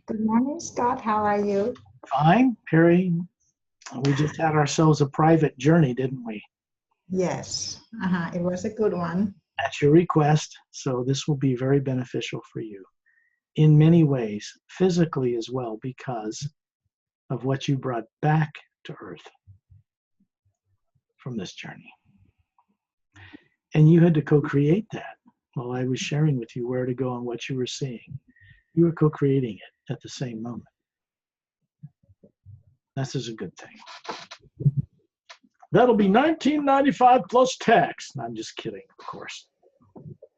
Good morning, Scott. How are you? Fine, Perry. We just had ourselves a private journey, didn't we? Yes, it was a good one. At your request, so this will be very beneficial for you in many ways, physically as well, because of what you brought back to Earth from this journey. And you had to co-create that while I was sharing with you where to go and what you were seeing. You were co-creating it at the same moment. This is a good thing. That'll be $19.95 plus tax. I'm just kidding, of course.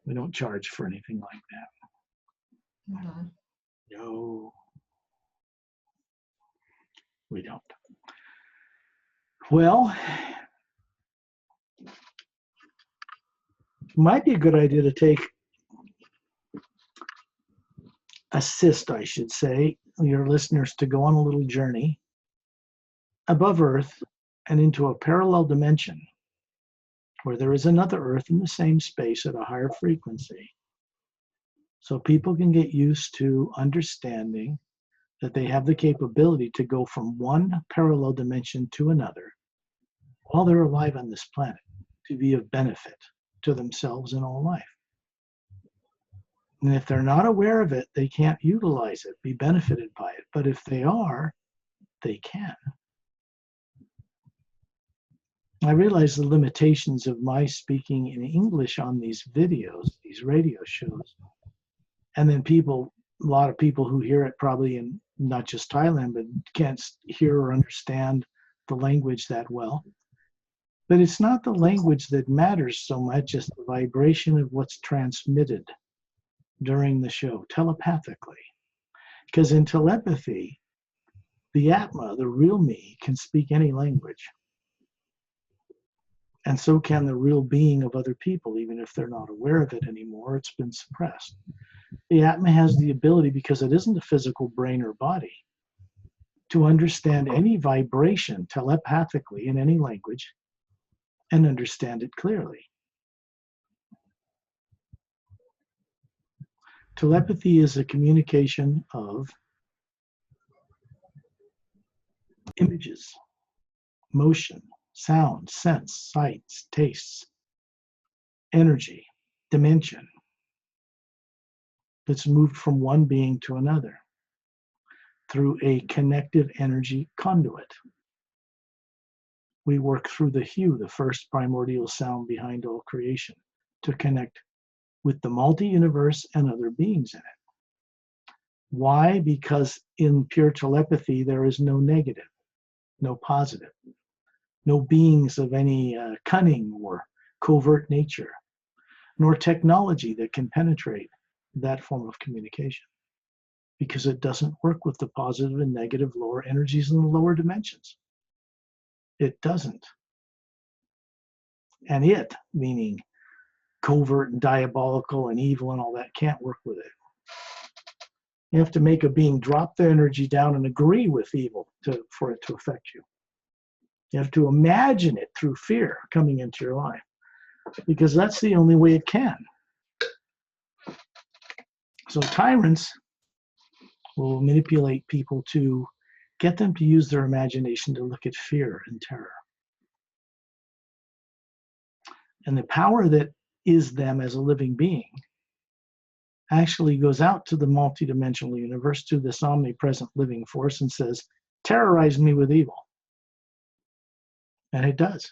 We don't charge for anything like that. No, we don't. Well, it might be a good idea to assist, I should say, your listeners to go on a little journey above Earth and into a parallel dimension where there is another Earth in the same space at a higher frequency. So people can get used to understanding that they have the capability to go from one parallel dimension to another while they're alive on this planet to be of benefit to themselves and all life. And if they're not aware of it, they can't utilize it, be benefited by it. But if they are, they can. I realize the limitations of my speaking in English on these videos, these radio shows. And then a lot of people who hear it probably in not just Thailand, but can't hear or understand the language that well. But it's not the language that matters so much as the vibration of what's transmitted during the show telepathically. Because in telepathy, the Atma, the real me, can speak any language. And so can the real being of other people, even if they're not aware of it anymore. It's been suppressed. The Atma has the ability, because it isn't a physical brain or body, to understand any vibration telepathically in any language and understand it clearly. Telepathy is a communication of images, motion, sound, sense, sights, tastes, energy, dimension that's moved from one being to another through a connective energy conduit. We work through the hue, the first primordial sound behind all creation, to connect with the multi-universe and other beings in it. Why? Because in pure telepathy, there is no negative, no positive, no beings of any cunning or covert nature, nor technology that can penetrate that form of communication, because it doesn't work with the positive and negative lower energies in the lower dimensions. It doesn't. And it, meaning covert and diabolical and evil and all that, can't work with it. You have to make a being drop the energy down and agree with evil for it to affect you. You have to imagine it through fear coming into your life, because that's the only way it can. So tyrants will manipulate people to get them to use their imagination to look at fear and terror. And the power that is them as a living being actually goes out to the multidimensional universe, to this omnipresent living force, and says, terrorize me with evil. And it does.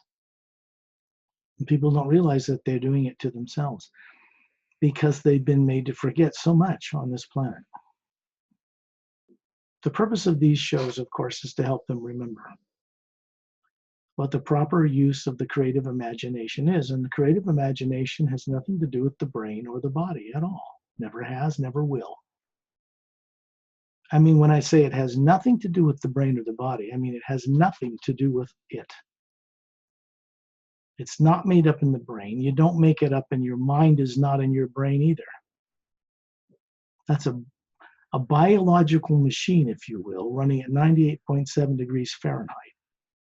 And people don't realize that they're doing it to themselves, because they've been made to forget so much on this planet. The purpose of these shows, of course, is to help them remember what the proper use of the creative imagination is. And the creative imagination has nothing to do with the brain or the body at all. Never has, never will. I mean, when I say it has nothing to do with the brain or the body, I mean it has nothing to do with it. It's not made up in the brain. You don't make it up, and your mind is not in your brain either. That's a biological machine, if you will, running at 98.7 degrees Fahrenheit.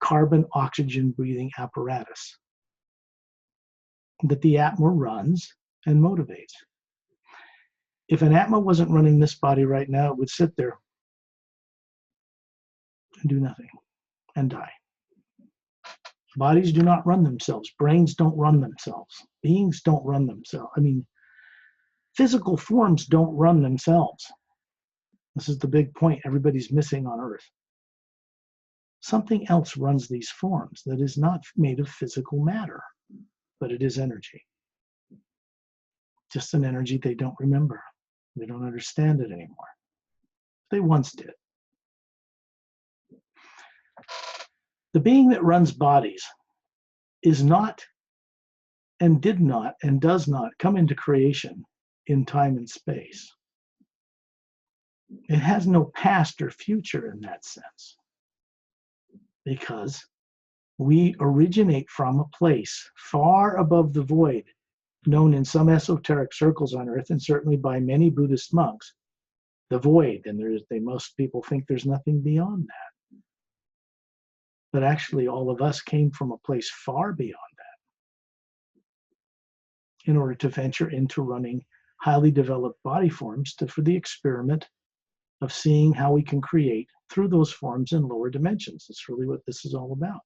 Carbon oxygen breathing apparatus that the Atma runs and motivates. If an Atma wasn't running this body right now, it would sit there and do nothing and die. Bodies do not run themselves. Brains don't run themselves. Beings don't run themselves. I mean, physical forms don't run themselves. This is the big point everybody's missing on Earth. Something else runs these forms that is not made of physical matter, but it is energy. Just an energy they don't remember. They don't understand it anymore. They once did. The being that runs bodies is not and did not and does not come into creation in time and space. It has no past or future in that sense, because we originate from a place far above the void, known in some esoteric circles on Earth, and certainly by many Buddhist monks, the void. And most people think there's nothing beyond that. But actually, all of us came from a place far beyond that in order to venture into running highly developed body forms for the experiment of seeing how we can create through those forms in lower dimensions. That's really what this is all about.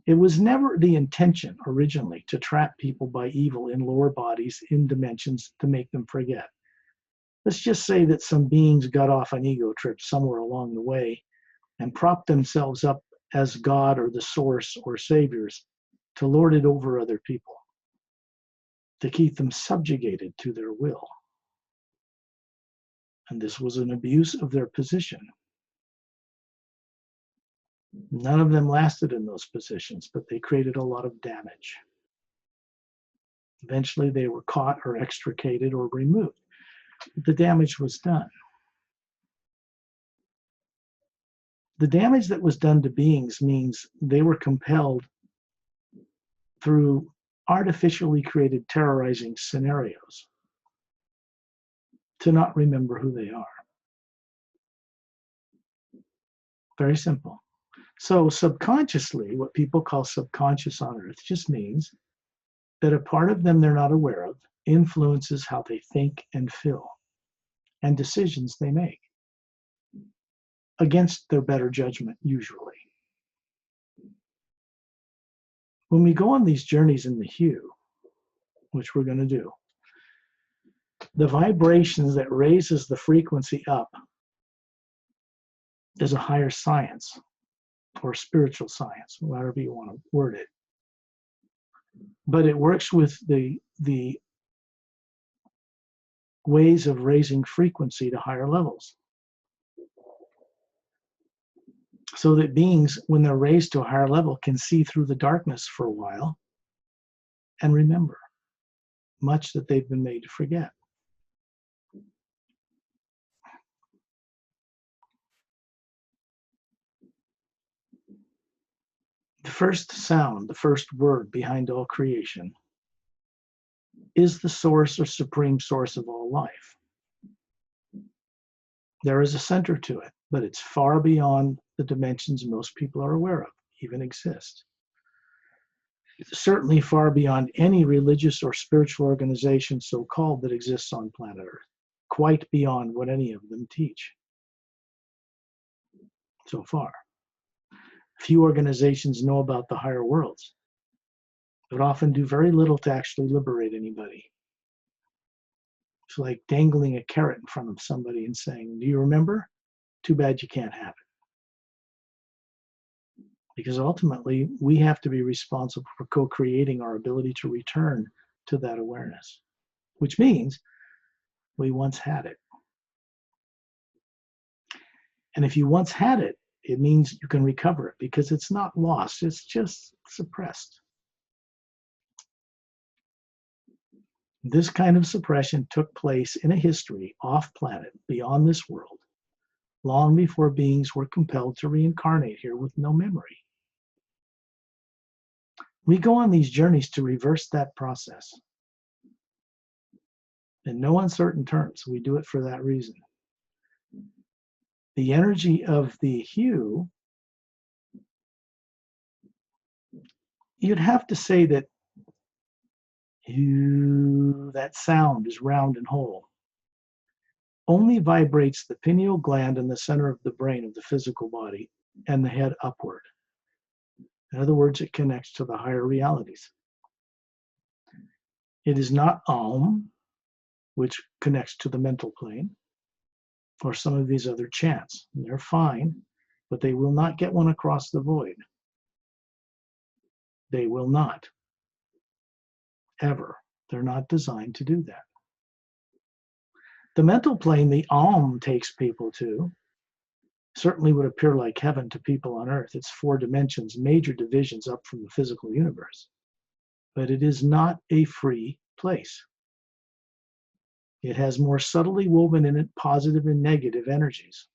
It was never the intention originally to trap people by evil in lower bodies in dimensions to make them forget. Let's just say that some beings got off an ego trip somewhere along the way and propped themselves up as God or the source or saviors to lord it over other people, to keep them subjugated to their will. And this was an abuse of their position. None of them lasted in those positions, but they created a lot of damage. Eventually, they were caught or extricated or removed. But the damage was done. The damage that was done to beings means they were compelled through artificially created terrorizing scenarios to not remember who they are. Very simple. So subconsciously, what people call subconscious on Earth just means that a part of them they're not aware of influences how they think and feel and decisions they make against their better judgment, usually. When we go on these journeys in the hue, which we're going to do, the vibrations that raises the frequency up is a higher science or spiritual science, however you want to word it. But it works with the ways of raising frequency to higher levels. So that beings, when they're raised to a higher level, can see through the darkness for a while and remember much that they've been made to forget. The first sound, the first word behind all creation is the source or supreme source of all life. There is a center to it, but it's far beyond the dimensions most people are aware of, even exist. It's certainly far beyond any religious or spiritual organization so-called that exists on planet Earth, quite beyond what any of them teach so far. Few organizations know about the higher worlds, but often do very little to actually liberate anybody. It's like dangling a carrot in front of somebody and saying, do you remember? Too bad you can't have it. Because ultimately, we have to be responsible for co-creating our ability to return to that awareness, which means we once had it. And if you once had it, it means you can recover it because it's not lost, it's just suppressed. This kind of suppression took place in a history off planet, beyond this world, long before beings were compelled to reincarnate here with no memory. We go on these journeys to reverse that process. In no uncertain terms, we do it for that reason. The energy of the hue, you'd have to say that That sound is round and whole. Only vibrates the pineal gland in the center of the brain of the physical body and the head upward. In other words, it connects to the higher realities. It is not Om, which connects to the mental plane, or some of these other chants. They're fine, but they will not get one across the void. They will not. Ever. They're not designed to do that. The mental plane, the Om takes people to, certainly would appear like heaven to people on earth. It's 4 dimensions, major divisions up from the physical universe. But it is not a free place. It has more subtly woven in it positive and negative energies.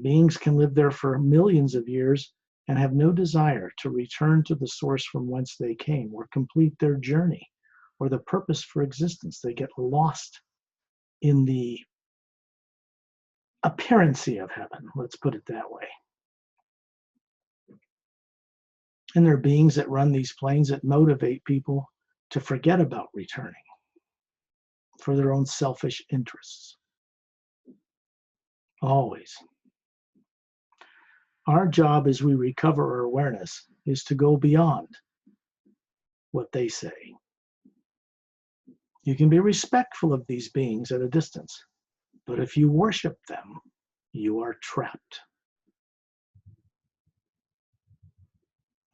Beings can live there for millions of years and have no desire to return to the source from whence they came or complete their journey or the purpose for existence. They get lost in the appearancy of heaven, let's put it that way. And there are beings that run these planes that motivate people to forget about returning for their own selfish interests. Always. Our job as we recover our awareness is to go beyond what they say. You can be respectful of these beings at a distance, but if you worship them, you are trapped.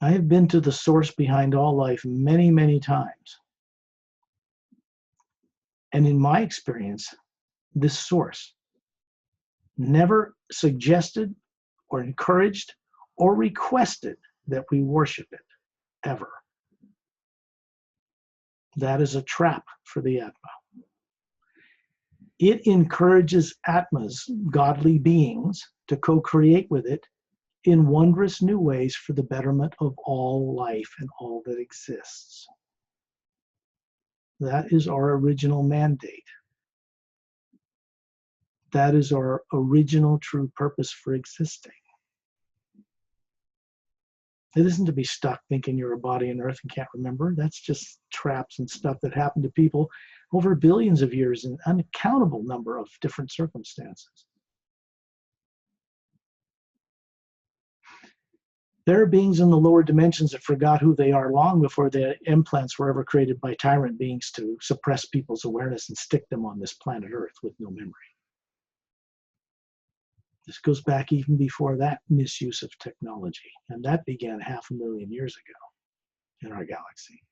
I have been to the source behind all life many, many times. And in my experience, this source never suggested or encouraged or requested that we worship it, ever. That is a trap for the Atma. It encourages Atmas, godly beings, to co-create with it in wondrous new ways for the betterment of all life and all that exists. That is our original mandate. That is our original true purpose for existing. It isn't to be stuck thinking you're a body on earth and can't remember. That's just traps and stuff that happened to people over billions of years in an uncountable number of different circumstances. There are beings in the lower dimensions that forgot who they are long before the implants were ever created by tyrant beings to suppress people's awareness and stick them on this planet Earth with no memory. This goes back even before that misuse of technology, and that began 500,000 years ago in our galaxy.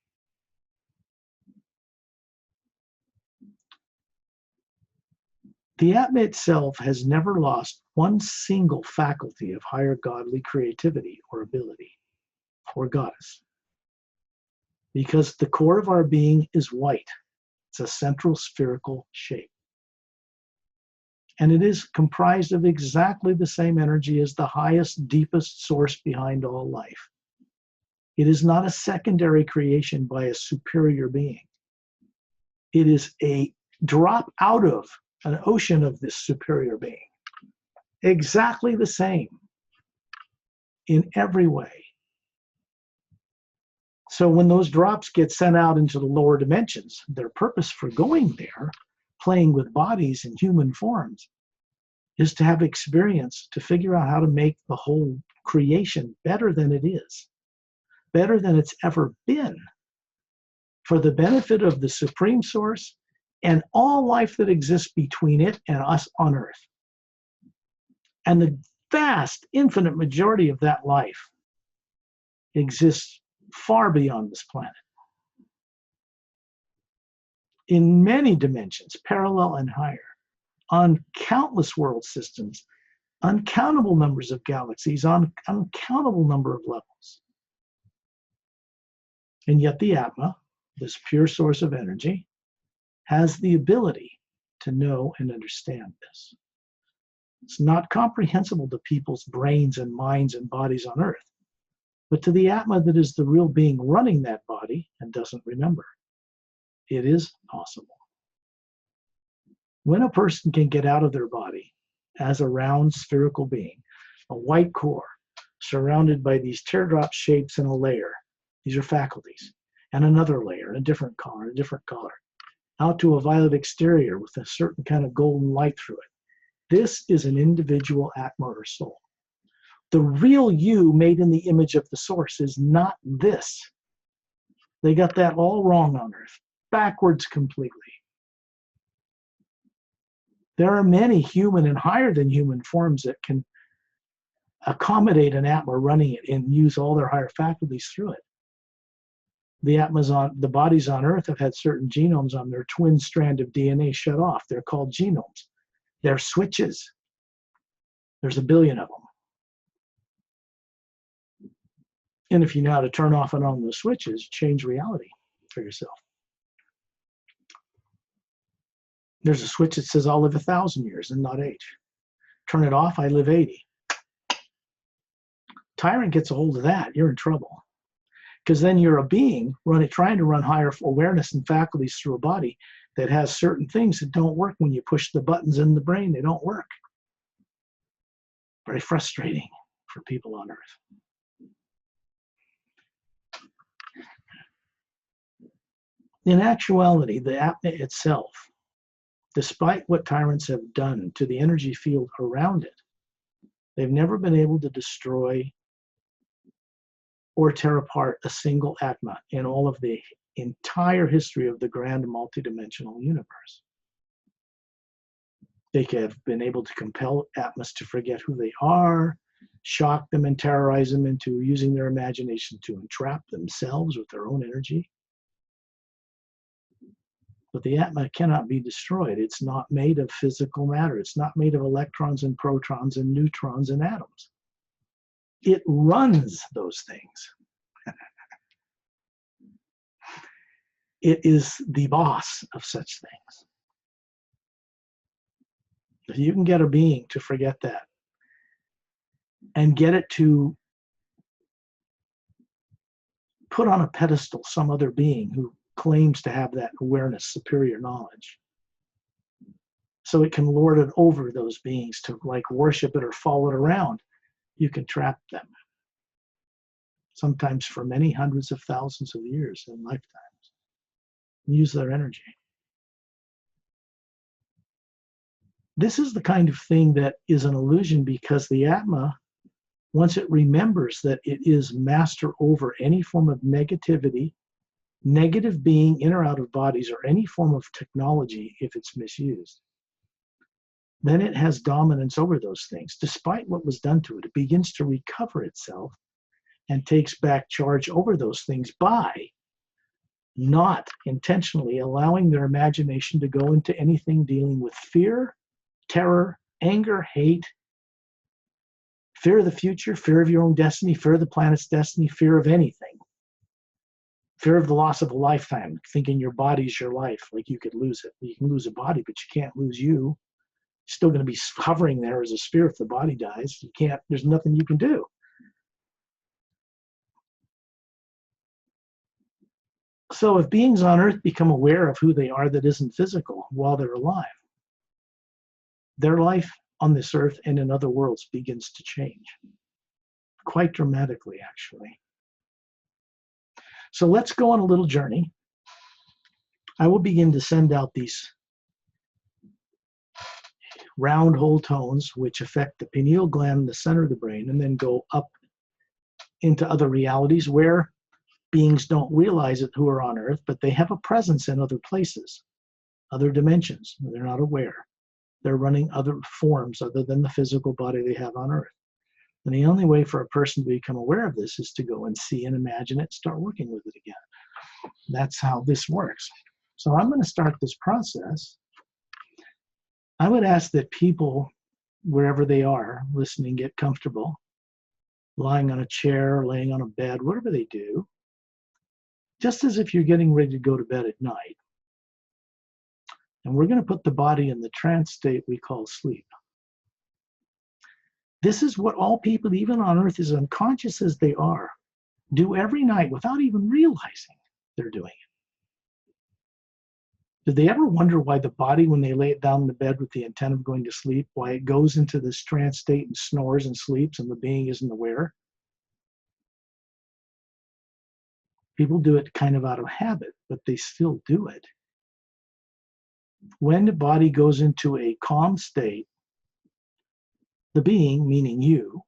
The Atma itself has never lost one single faculty of higher godly creativity or ability, or goddess, because the core of our being is white. It's a central spherical shape. And it is comprised of exactly the same energy as the highest, deepest source behind all life. It is not a secondary creation by a superior being. It is a drop out of an ocean of this superior being. Exactly the same in every way. So when those drops get sent out into the lower dimensions, their purpose for going there, playing with bodies in human forms, is to have experience, to figure out how to make the whole creation better than it is, better than it's ever been, for the benefit of the Supreme Source and all life that exists between it and us on Earth. And the vast, infinite majority of that life exists far beyond this planet, in many dimensions, parallel and higher, on countless world systems, uncountable numbers of galaxies, on uncountable number of levels. And yet the Atma, this pure source of energy, has the ability to know and understand this. It's not comprehensible to people's brains and minds and bodies on Earth, but to the Atma that is the real being running that body and doesn't remember, it is possible. When a person can get out of their body as a round spherical being, a white core surrounded by these teardrop shapes in a layer, these are faculties, and another layer, a different color, a different color, out to a violet exterior with a certain kind of golden light through it. This is an individual Atma or soul. The real you made in the image of the source is not this. They got that all wrong on Earth, backwards completely. There are many human and higher than human forms that can accommodate an Atma running it and use all their higher faculties through it. The bodies on Earth have had certain genomes on their twin strand of DNA shut off. They're called genomes. They're switches. There's 1 billion of them. And if you know how to turn off and on those switches, change reality for yourself. There's a switch that says I'll live 1,000 years and not age. Turn it off, I live 80. Tyrant gets a hold of that, you're in trouble. Because then you're a being trying to run higher awareness and faculties through a body that has certain things that don't work when you push the buttons in the brain. They don't work. Very frustrating for people on Earth. In actuality, the Atma itself, despite what tyrants have done to the energy field around it, they've never been able to destroy or tear apart a single Atma in all of the entire history of the grand multidimensional universe. They have been able to compel Atmas to forget who they are, shock them and terrorize them into using their imagination to entrap themselves with their own energy. But the Atma cannot be destroyed. It's not made of physical matter. It's not made of electrons and protons and neutrons and atoms. It runs those things. It is the boss of such things. If you can get a being to forget that and get it to put on a pedestal some other being who claims to have that awareness, superior knowledge, so it can lord it over those beings to like worship it or follow it around, you can trap them. Sometimes for many hundreds of thousands of years and lifetimes. Use their energy. This is the kind of thing that is an illusion, because the Atma, once it remembers that it is master over any form of negativity, negative being in or out of bodies, or any form of technology if it's misused, then it has dominance over those things. Despite what was done to it, it begins to recover itself and takes back charge over those things by not intentionally allowing their imagination to go into anything dealing with fear, terror, anger, hate, fear of the future, fear of your own destiny, fear of the planet's destiny, fear of anything. Fear of the loss of a lifetime, thinking your body's your life, like you could lose it. You can lose a body, but you can't lose you. You're still going to be hovering there as a spirit if the body dies. You can't, there's nothing you can do. So if beings on Earth become aware of who they are that isn't physical while they're alive, their life on this Earth and in other worlds begins to change. Quite dramatically, actually. So let's go on a little journey. I will begin to send out these round whole tones which affect the pineal gland, the center of the brain, and then go up into other realities where beings don't realize it who are on Earth, but they have a presence in other places, other dimensions. They're not aware. They're running other forms other than the physical body they have on Earth. And the only way for a person to become aware of this is to go and see and imagine it, start working with it again. That's how this works. So I'm going to start this process. I would ask that people, wherever they are, listening, get comfortable, lying on a chair, laying on a bed, whatever they do, just as if you're getting ready to go to bed at night. And we're going to put the body in the trance state we call sleep. This is what all people, even on Earth, as unconscious as they are, do every night without even realizing they're doing it. Did they ever wonder why the body, when they lay it down in the bed with the intent of going to sleep, why it goes into this trance state and snores and sleeps and the being isn't aware? People do it kind of out of habit, but they still do it. When the body goes into a calm state, the being, meaning you,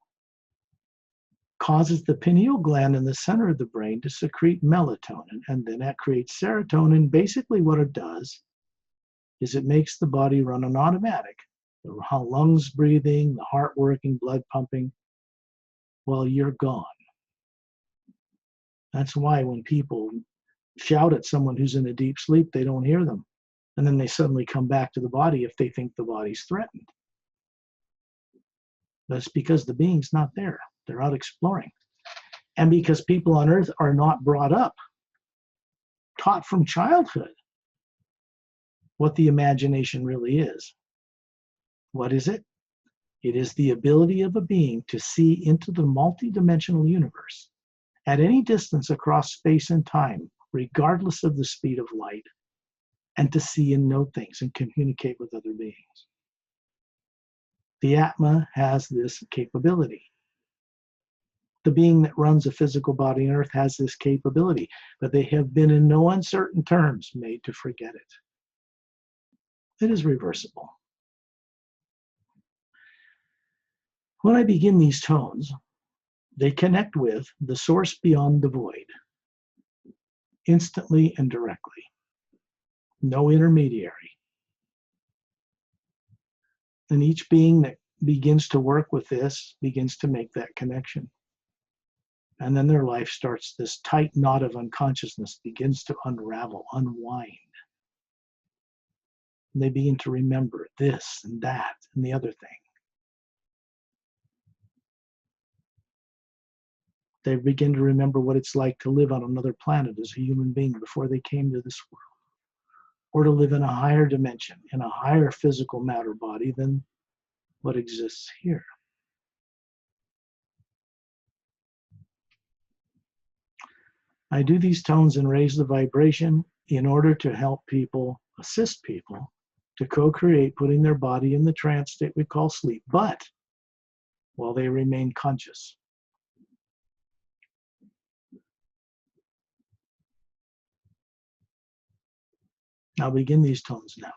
causes the pineal gland in the center of the brain to secrete melatonin, and then that creates serotonin. Basically what it does is it makes the body run on automatic, the lungs breathing, the heart working, blood pumping, while you're gone. That's why when people shout at someone who's in a deep sleep, they don't hear them. And then they suddenly come back to the body if they think the body's threatened. That's because the being's not there. They're out exploring. And because people on earth are not brought up, taught from childhood, what the imagination really is. What is it? It is the ability of a being to see into the multidimensional universe at any distance across space and time, regardless of the speed of light, and to see and know things and communicate with other beings. The Atma has this capability. The being that runs a physical body on earth has this capability, but they have been in no uncertain terms made to forget it. It is reversible. When I begin these tones, they connect with the source beyond the void, instantly and directly. No intermediary. And each being that begins to work with this begins to make that connection. And then their life starts, this tight knot of unconsciousness begins to unravel, unwind. And they begin to remember this and that and the other thing. They begin to remember what it's like to live on another planet as a human being before they came to this world, or to live in a higher dimension, in a higher physical matter body than what exists here. I do these tones and raise the vibration in order to help people, assist people, to co-create putting their body in the trance state we call sleep, but while they remain conscious. I'll begin these tones now.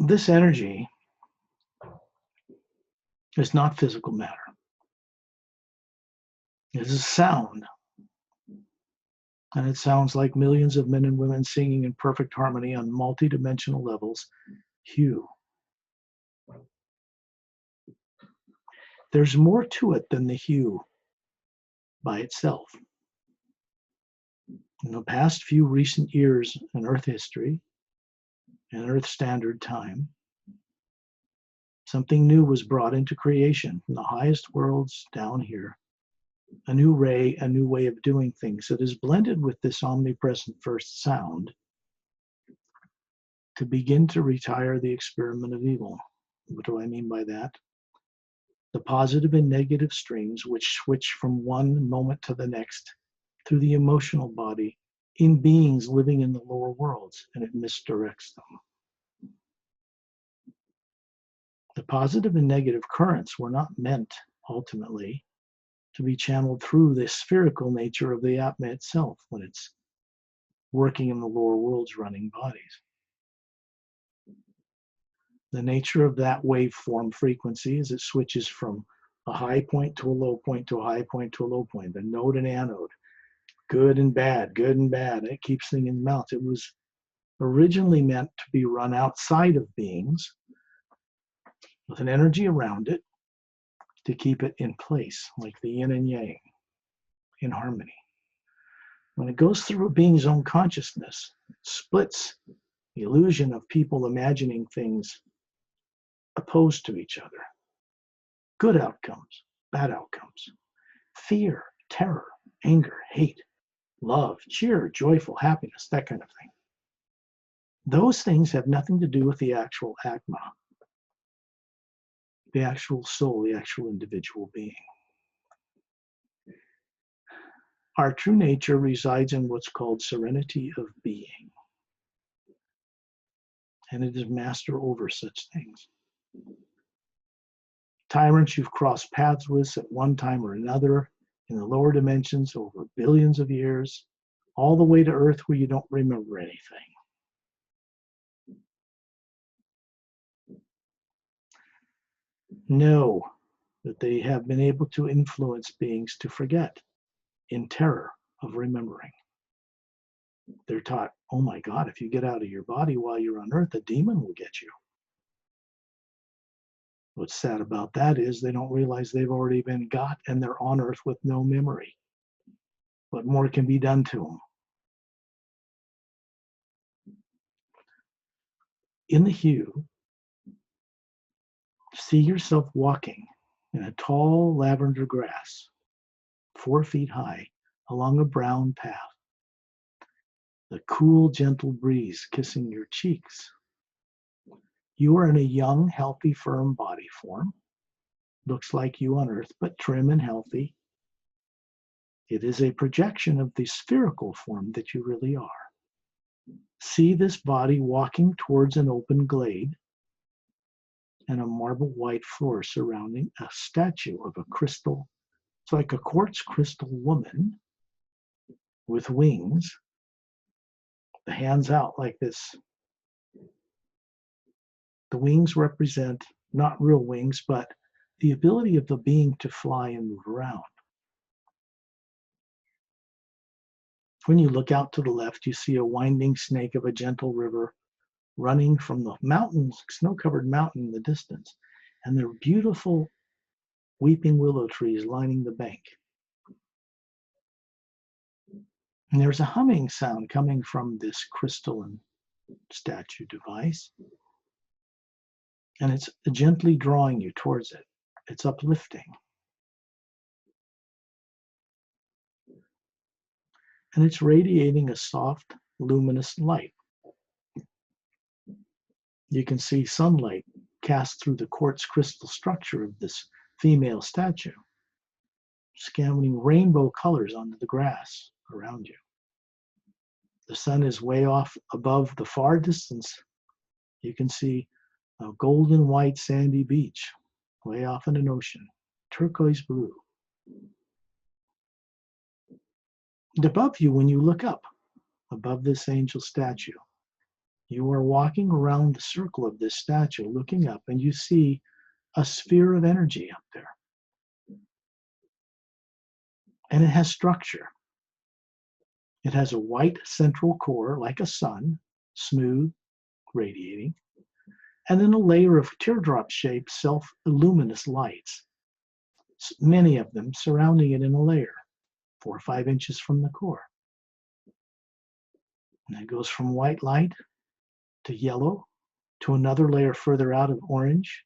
This energy is not physical matter. It is sound. And it sounds like millions of men and women singing in perfect harmony on multidimensional levels. Hue. There's more to it than the hue by itself. In the past few recent years in Earth history and Earth Standard Time, something new was brought into creation from the highest worlds down here. A new ray, a new way of doing things that is blended with this omnipresent first sound to begin to retire the experiment of evil. What do I mean by that? The positive and negative streams which switch from one moment to the next through the emotional body in beings living in the lower worlds, and it misdirects them. The positive and negative currents were not meant ultimately to be channeled through the spherical nature of the Atma itself when it's working in the lower worlds running bodies. The nature of that waveform frequency is it switches from a high point to a low point to a high point to a low point, the node and anode, good and bad, good and bad. It keeps things in balance. It was originally meant to be run outside of beings with an energy around it to keep it in place, like the yin and yang, in harmony. When it goes through a being's own consciousness, it splits the illusion of people imagining things opposed to each other. Good outcomes, bad outcomes, fear, terror, anger, hate, love, cheer, joyful, happiness, that kind of thing. Those things have nothing to do with the actual Atma, the actual soul, the actual individual being. Our true nature resides in what's called serenity of being, and it is master over such things. Tyrants you've crossed paths with at one time or another in the lower dimensions over billions of years, all the way to Earth where you don't remember anything. Know that they have been able to influence beings to forget in terror of remembering. They're taught, oh my God, if you get out of your body while you're on Earth, a demon will get you. What's sad about that is they don't realize they've already been got and they're on Earth with no memory. What more can be done to them? In the hue, see yourself walking in a tall lavender grass, 4 feet high, along a brown path. The cool, gentle breeze kissing your cheeks. You are in a young, healthy, firm body form. Looks like you on Earth, but trim and healthy. It is a projection of the spherical form that you really are. See this body walking towards an open glade and a marble white floor surrounding a statue of a crystal. It's like a quartz crystal woman with wings, the hands out like this. The wings represent not real wings, but the ability of the being to fly and move around. When you look out to the left, you see a winding snake of a gentle river running from the mountains, snow-covered mountain in the distance, and there are beautiful weeping willow trees lining the bank. And there's a humming sound coming from this crystalline statue device, and it's gently drawing you towards it. It's uplifting. And it's radiating a soft, luminous light. You can see sunlight cast through the quartz crystal structure of this female statue, scattering rainbow colors onto the grass around you. The sun is way off above the far distance. You can see a golden white sandy beach way off in an ocean, turquoise blue. And above you, when you look up above this angel statue, you are walking around the circle of this statue, looking up, and you see a sphere of energy up there. And it has structure. It has a white central core, like a sun, smooth, radiating, and then a layer of teardrop-shaped self-luminous lights, many of them surrounding it in a layer, 4 or 5 inches from the core. And it goes from white light to yellow, to another layer further out of orange,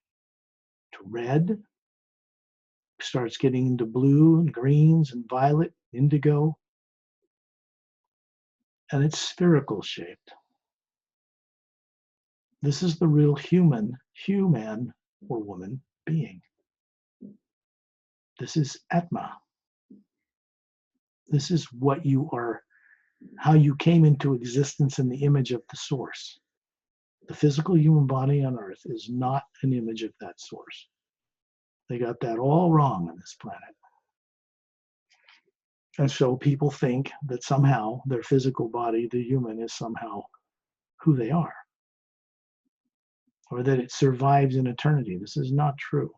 to red, starts getting into blue and greens and violet, indigo, and it's spherical shaped. This is the real human or woman being. This is Atma. This is what you are, how you came into existence in the image of the source. The physical human body on earth is not an image of that source. They got that all wrong on this planet. And so people think that somehow their physical body, the human, is somehow who they are, or that it survives in eternity. This is not true.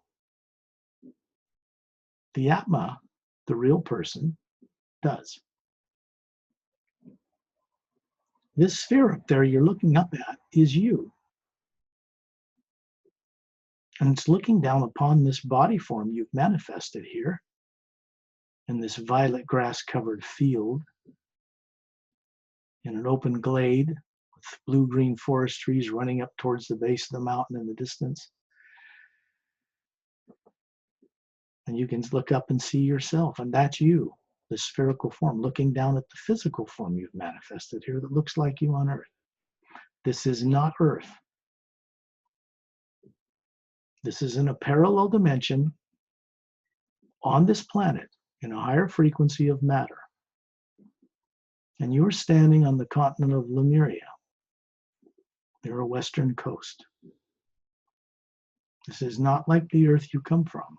The Atma, the real person, does. This sphere up there you're looking up at is you. And it's looking down upon this body form you've manifested here in this violet grass-covered field, in an open glade with blue-green forest trees running up towards the base of the mountain in the distance. And you can look up and see yourself, and that's you, the spherical form, looking down at the physical form you've manifested here that looks like you on Earth. This is not Earth. This is in a parallel dimension on this planet in a higher frequency of matter. And you're standing on the continent of Lemuria, near a western coast. This is not like the Earth you come from.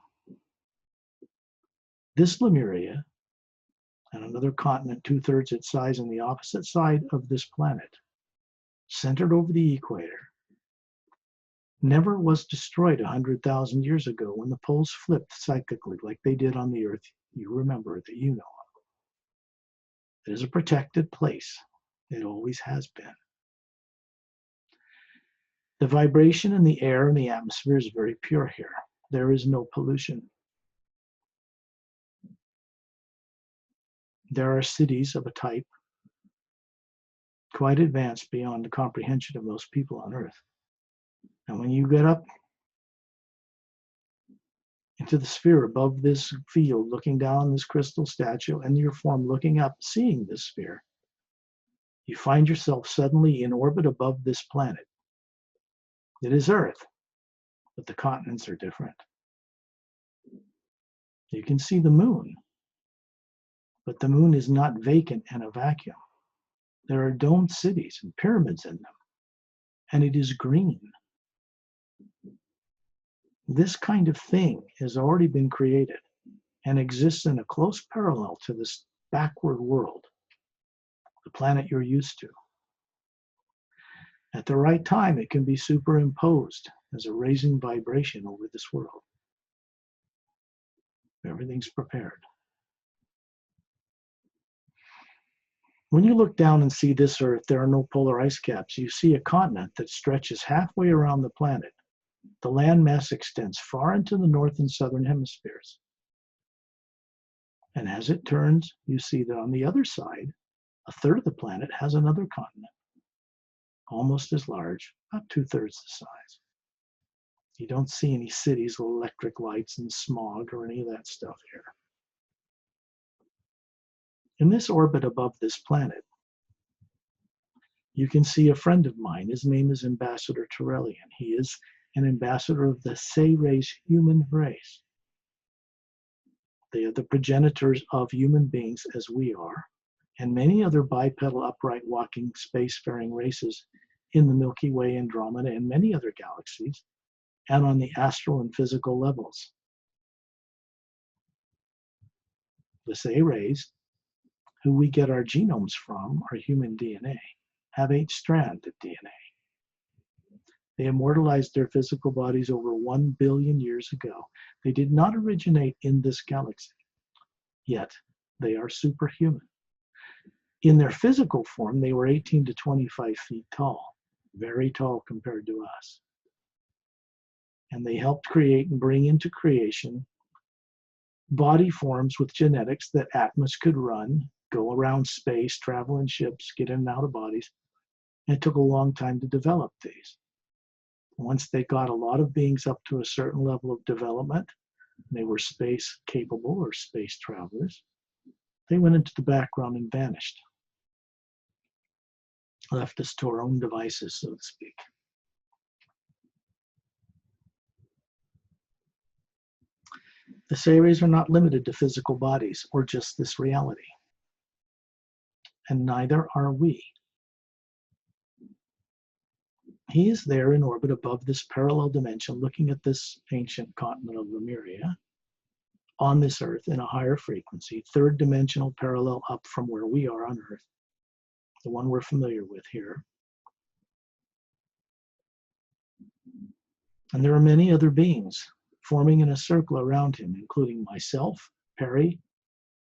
This Lemuria, and another continent 2/3 its size on the opposite side of this planet, centered over the equator, never was destroyed 100,000 years ago when the poles flipped cyclically like they did on the Earth you remember, that you know of. It is a protected place. It always has been. The vibration in the air and the atmosphere is very pure here. There is no pollution. There are cities of a type quite advanced beyond the comprehension of most people on Earth. And when you get up into the sphere above this field, looking down this crystal statue, and your form looking up, seeing this sphere, you find yourself suddenly in orbit above this planet. It is Earth, but the continents are different. You can see the moon, but the moon is not vacant in a vacuum. There are domed cities and pyramids in them, and it is green. This kind of thing has already been created and exists in a close parallel to this backward world, the planet you're used to. At the right time, it can be superimposed as a raising vibration over this world. Everything's prepared. When you look down and see this Earth, there are no polar ice caps. You see a continent that stretches halfway around the planet. The landmass extends far into the north and southern hemispheres. And as it turns, you see that on the other side, a third of the planet has another continent, almost as large, about 2/3 the size. You don't see any cities with electric lights and smog or any of that stuff here. In this orbit above this planet, You can see a friend of mine. His name is Ambassador Turelian. He is an ambassador of the Say-Rays human race. They are the progenitors of human beings as we are, and many other bipedal, upright, walking, spacefaring races in the Milky Way, Andromeda, and many other galaxies, and on the astral and physical levels. The Say-Rays, who we get our genomes from, our human DNA, have 8-stranded DNA. They immortalized their physical bodies over 1 billion years ago. They did not originate in this galaxy, yet they are superhuman. In their physical form, they were 18 to 25 feet tall, very tall compared to us. And they helped create and bring into creation body forms with genetics that Atmos could run, go around space, travel in ships, get in and out of bodies. And it took a long time to develop these. Once they got a lot of beings up to a certain level of development, they were space capable or space travelers, they went into the background and vanished. Left us to our own devices, so to speak. The Say-Rays are not limited to physical bodies or just this reality, and neither are we. He is there in orbit above this parallel dimension, looking at this ancient continent of Lemuria, on this Earth in a higher frequency, third dimensional parallel up from where we are on Earth, the one we're familiar with here. And there are many other beings forming in a circle around him, including myself, Perry,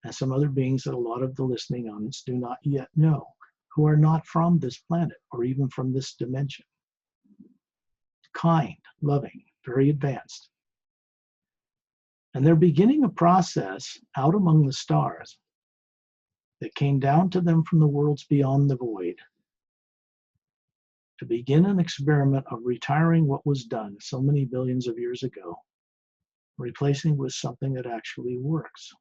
and some other beings that a lot of the listening audience do not yet know, who are not from this planet or even from this dimension. Kind, loving, very advanced. And they're beginning a process out among the stars that came down to them from the worlds beyond the void to begin an experiment of retiring what was done so many billions of years ago, replacing with something that actually works,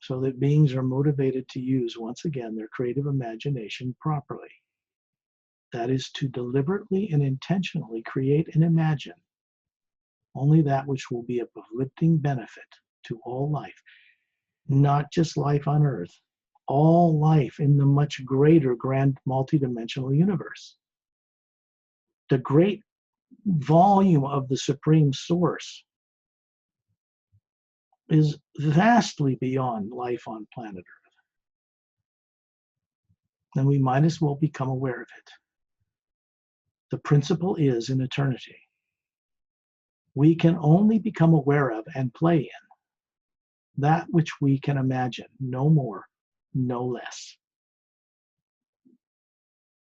so that beings are motivated to use, once again, their creative imagination properly. That is to deliberately and intentionally create and imagine only that which will be of uplifting benefit to all life, not just life on Earth, all life in the much greater grand multidimensional universe. The great volume of the Supreme Source is vastly beyond life on planet Earth. And we might as well become aware of it. The principle is in eternity. We can only become aware of and play in that which we can imagine, no more, no less.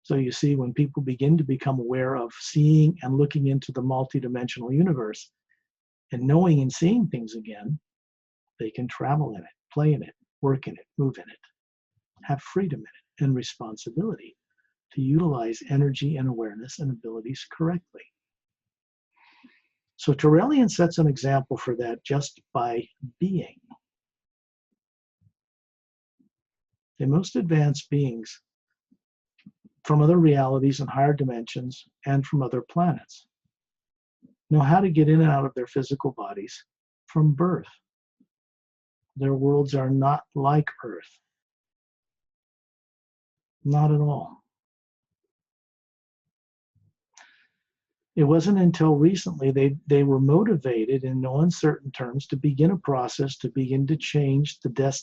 So you see, when people begin to become aware of seeing and looking into the multidimensional universe and knowing and seeing things again, they can travel in it, play in it, work in it, move in it, have freedom in it and responsibility to utilize energy and awareness and abilities correctly. So Turelian sets an example for that just by being. The most advanced beings from other realities and higher dimensions and from other planets know how to get in and out of their physical bodies from birth. Their worlds are not like Earth. Not at all. It wasn't until recently they were motivated in no uncertain terms to begin a process to begin to change the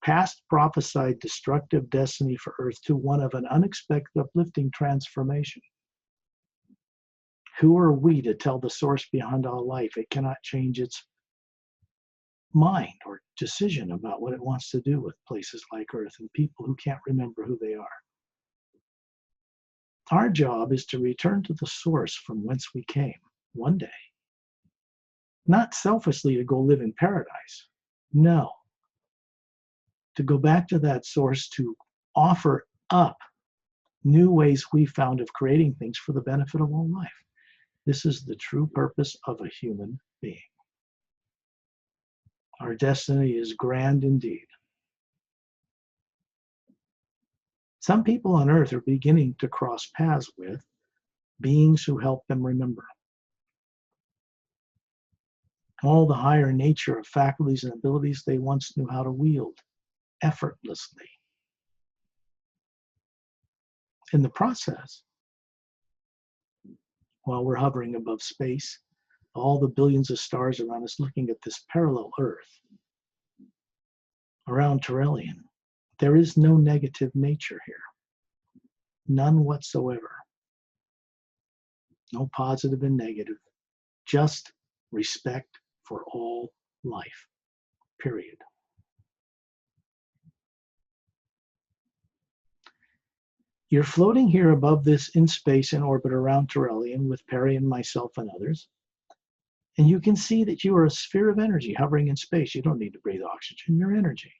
past prophesied destructive destiny for Earth to one of an unexpected uplifting transformation. Who are we to tell the source behind all life it cannot change its mind or decision about what it wants to do with places like Earth and people who can't remember who they are? Our job is to return to the source from whence we came one day. Not selfishly to go live in paradise. No. To go back to that source to offer up new ways we found of creating things for the benefit of all life. This is the true purpose of a human being. Our destiny is grand indeed. Some people on earth are beginning to cross paths with beings who help them remember all the higher nature of faculties and abilities they once knew how to wield effortlessly. In the process, while we're hovering above space, all the billions of stars around us looking at this parallel Earth, around Turelian, there is no negative nature here. None whatsoever. No positive and negative. Just respect for all life. Period. You're floating here above this in space in orbit around Turelian with Perry and myself and others. And you can see that you are a sphere of energy hovering in space. You don't need to breathe oxygen, you're energy.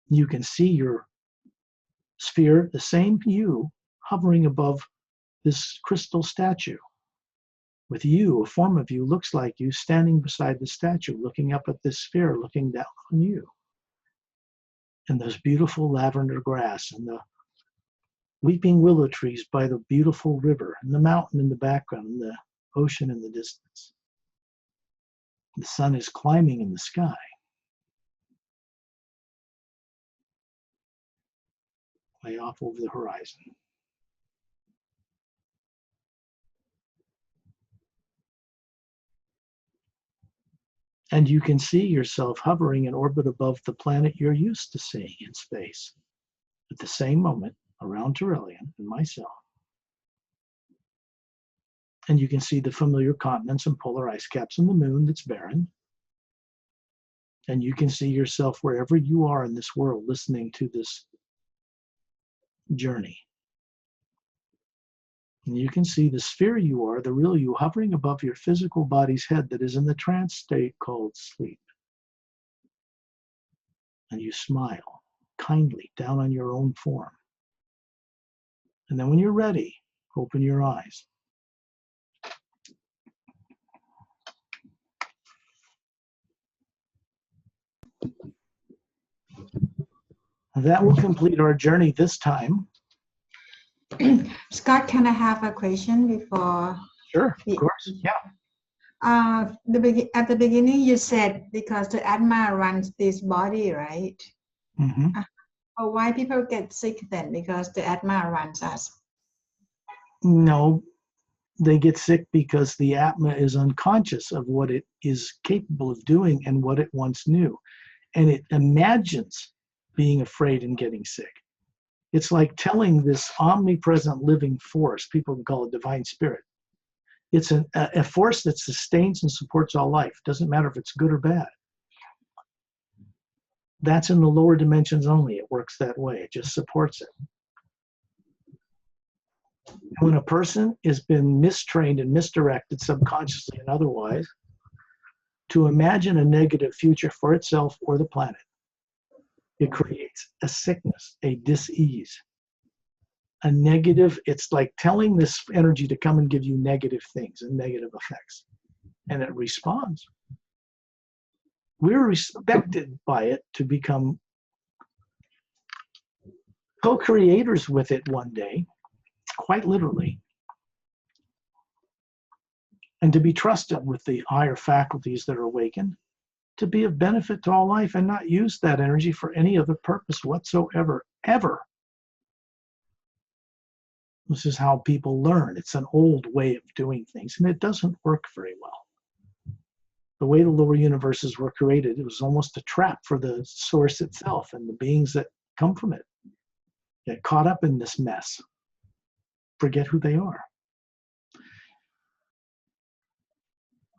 You can see your sphere, the same you, hovering above this crystal statue. With you, a form of you looks like you standing beside the statue, looking up at this sphere, looking down on you. And those beautiful lavender grass and the weeping willow trees by the beautiful river and the mountain in the background and the ocean in the distance. The sun is climbing in the sky. Way off over the horizon. And you can see yourself hovering in orbit above the planet you're used to seeing in space. At the same moment, around Turelian and myself. And you can see the familiar continents and polar ice caps and the moon that's barren. And you can see yourself wherever you are in this world listening to this journey. And you can see the sphere you are, the real you, hovering above your physical body's head that is in the trance state called sleep. And you smile kindly down on your own form. And then when you're ready, open your eyes. That will complete our journey this time. Scott, can I have a question before? Sure, of course, yeah. At the beginning, you said because the Atma runs this body, right? Mm-hmm. Why people get sick then? Because the Atma runs us. No, they get sick because the Atma is unconscious of what it is capable of doing and what it once knew. And it imagines being afraid and getting sick. It's like telling this omnipresent living force, people can call it divine spirit. It's a force that sustains and supports all life. Doesn't matter if it's good or bad. That's in the lower dimensions only. It works that way. It just supports it. When a person has been mistrained and misdirected subconsciously and otherwise to imagine a negative future for itself or the planet, it creates a sickness, a dis-ease, a negative. It's like telling this energy to come and give you negative things and negative effects, and it responds. We're respected by it to become co-creators with it one day, quite literally, and to be trusted with the higher faculties that are awakened, to be of benefit to all life and not use that energy for any other purpose whatsoever, ever. This is how people learn. It's an old way of doing things, and it doesn't work very well. The way the lower universes were created, it was almost a trap for the source itself and the beings that come from it. Get caught up in this mess, forget who they are.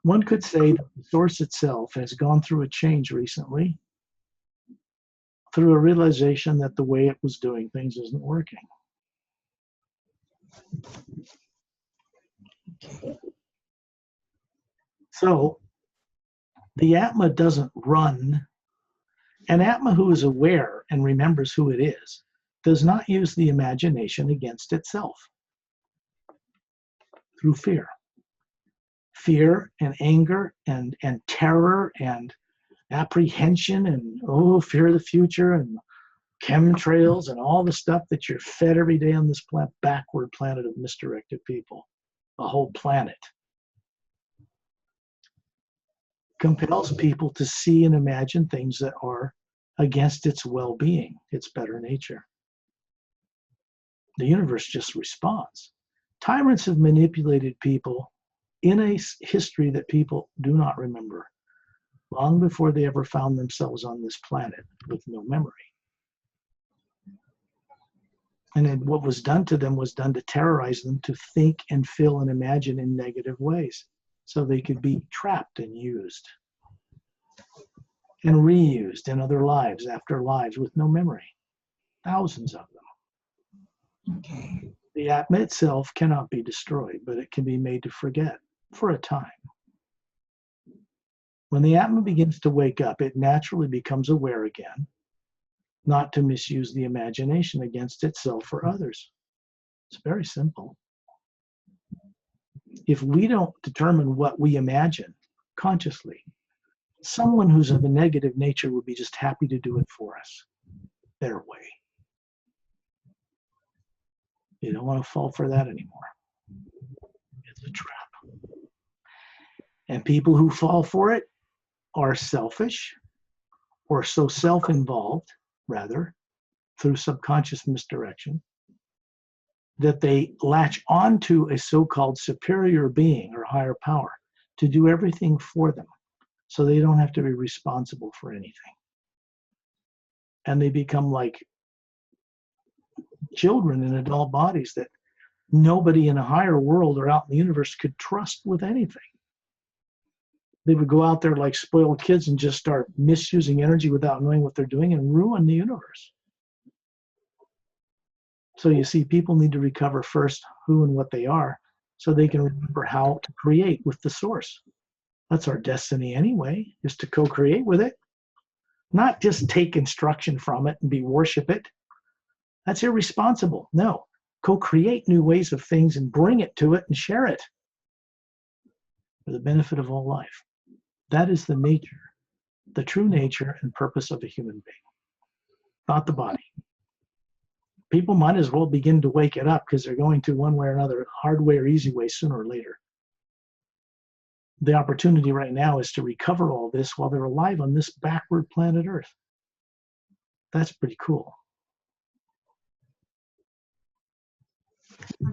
One could say that the source itself has gone through a change recently, through a realization that the way it was doing things isn't working. So the Atma doesn't run. An Atma who is aware and remembers who it is does not use the imagination against itself through fear. Fear and anger and terror and apprehension and fear of the future and chemtrails and all the stuff that you're fed every day on this backward planet of misdirected people, a whole planet, compels people to see and imagine things that are against its well-being, its better nature. The universe just responds. Tyrants have manipulated people in a history that people do not remember, long before they ever found themselves on this planet with no memory. And then what was done to them was done to terrorize them to think and feel and imagine in negative ways, so they could be trapped and used and reused in other lives after lives with no memory. Thousands of them. Okay. The Atma itself cannot be destroyed, but it can be made to forget for a time. When the Atma begins to wake up, it naturally becomes aware again, not to misuse the imagination against itself or others. It's very simple. If we don't determine what we imagine consciously, someone who's of a negative nature would be just happy to do it for us, their way. You don't want to fall for that anymore. It's a trap. And people who fall for it are selfish or so self-involved, rather, through subconscious misdirection, that they latch onto a so-called superior being or higher power to do everything for them, so they don't have to be responsible for anything. And they become like children in adult bodies that nobody in a higher world or out in the universe could trust with anything. They would go out there like spoiled kids and just start misusing energy without knowing what they're doing and ruin the universe. So you see, people need to recover first who and what they are so they can remember how to create with the source. That's our destiny anyway, is to co-create with it, not just take instruction from it and worship it. That's irresponsible. No, co-create new ways of things and bring it to it and share it for the benefit of all life. That is the nature, the true nature and purpose of a human being, not the body. People might as well begin to wake it up because they're going to one way or another, hard way or easy way, sooner or later. The opportunity right now is to recover all this while they're alive on this backward planet Earth. That's pretty cool.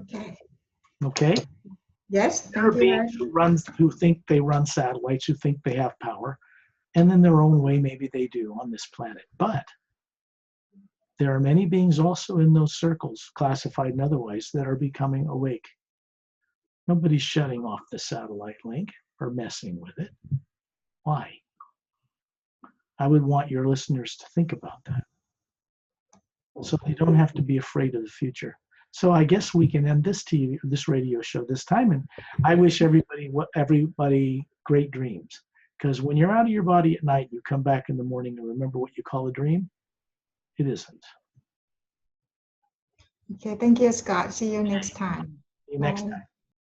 Okay. Okay? Yes. There are beings who think they run satellites, who think they have power, and in their own way, maybe they do on this planet. But there are many beings also in those circles, classified and otherwise, that are becoming awake. Nobody's shutting off the satellite link or messing with it. Why? I would want your listeners to think about that, so they don't have to be afraid of the future. So I guess we can end this radio show this time, and I wish everybody great dreams. Because when you're out of your body at night, you come back in the morning and remember what you call a dream. It isn't. Okay, thank you, Scott. See you next time. See you next Bye. time.